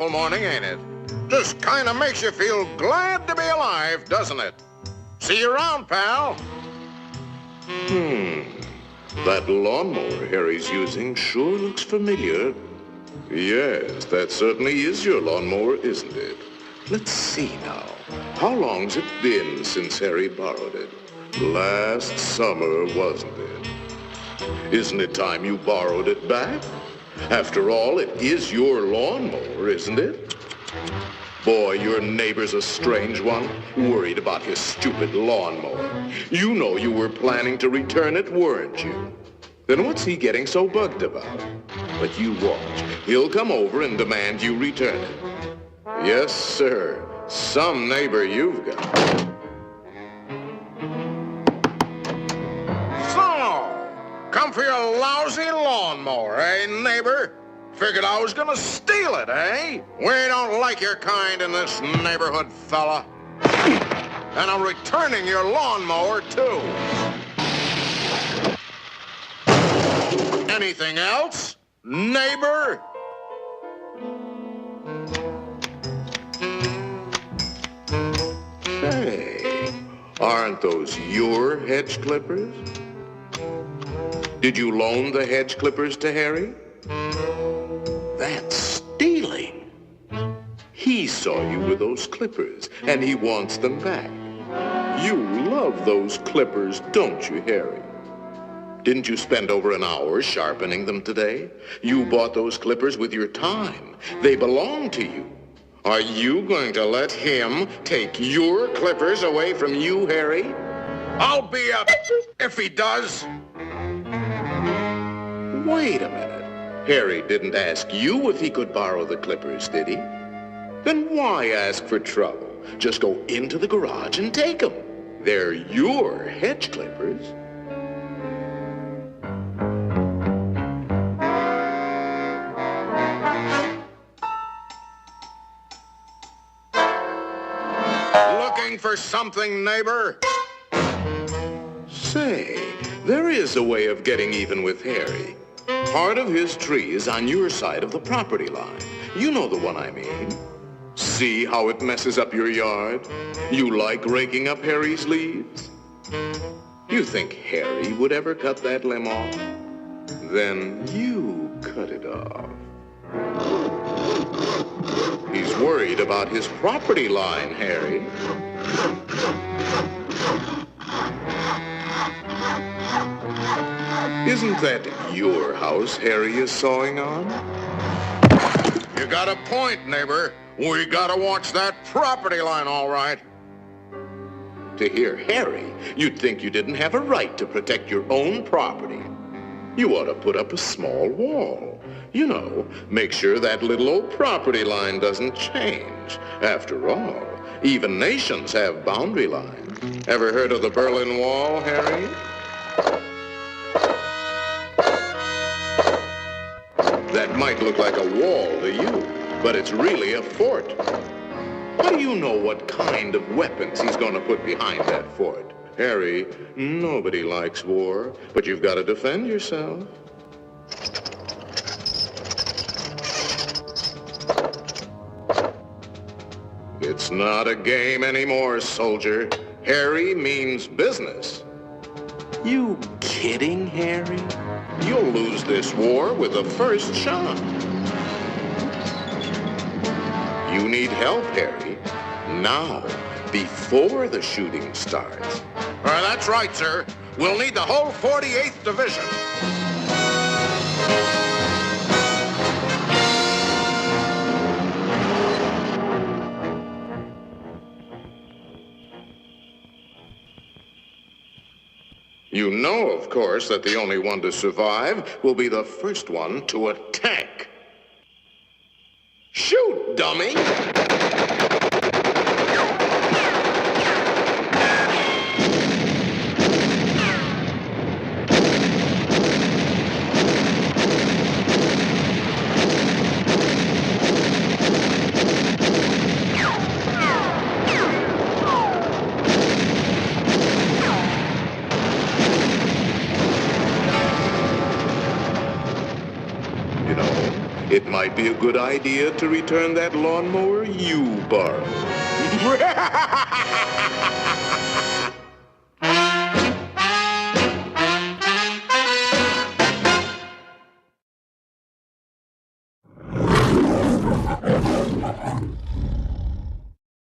beautiful morning, ain't it? Just kind of makes you feel glad to be alive, doesn't it? See you around, pal. That lawnmower Harry's using sure looks familiar. Yes, that certainly is your lawnmower, isn't it? Let's see now. How long's it been since Harry borrowed it? Last summer, wasn't it? Isn't it time you borrowed it back? After all, it is your lawnmower, isn't it? Boy, your neighbor's a strange one, worried about his stupid lawnmower. You know you were planning to return it, weren't you? Then what's he getting so bugged about? But you watch. He'll come over and demand you return it. Yes, sir. Some neighbor you've got. So, come for your lousy lawnmower, eh, neighbor? Figured I was gonna steal it, eh? We don't like your kind in this neighborhood, fella. And I'm returning your lawnmower, too. Anything else, neighbor? Hey, aren't those your hedge clippers? Did you loan the hedge clippers to Harry? That's stealing. He saw you with those clippers, and he wants them back. You love those clippers, don't you, Harry? Didn't you spend over an hour sharpening them today? You bought those clippers with your time. They belong to you. Are you going to let him take your clippers away from you, Harry? I'll be up if he does. Wait a minute. Harry didn't ask you if he could borrow the clippers, did he? Then why ask for trouble? Just go into the garage and take them. They're your hedge clippers. Looking for something, neighbor? Say, there is a way of getting even with Harry. Part of his tree is on your side of the property line. You know the one I mean. See how it messes up your yard? You like raking up Harry's leaves? You think Harry would ever cut that limb off? Then you cut it off. He's worried about his property line, Harry. Isn't that your house Harry is sawing on? You got a point, neighbor. We gotta watch that property line, all right. To hear Harry, you'd think you didn't have a right to protect your own property. You ought to put up a small wall. You know, make sure that little old property line doesn't change. After all, even nations have boundary lines. Ever heard of the Berlin Wall, Harry? That might look like a wall to you, but it's really a fort. How do you know what kind of weapons he's going to put behind that fort? Harry, nobody likes war, but you've got to defend yourself. It's not a game anymore, soldier. Harry means business. You kidding, Harry? You'll lose this war with the first shot. You need help, Harry. Now, before the shooting starts. That's right, sir. We'll need the whole 48th Division. You know, of course, that the only one to survive will be the first one to attack. Shoot, dummy! it might be a good idea to return that lawnmower you borrowed.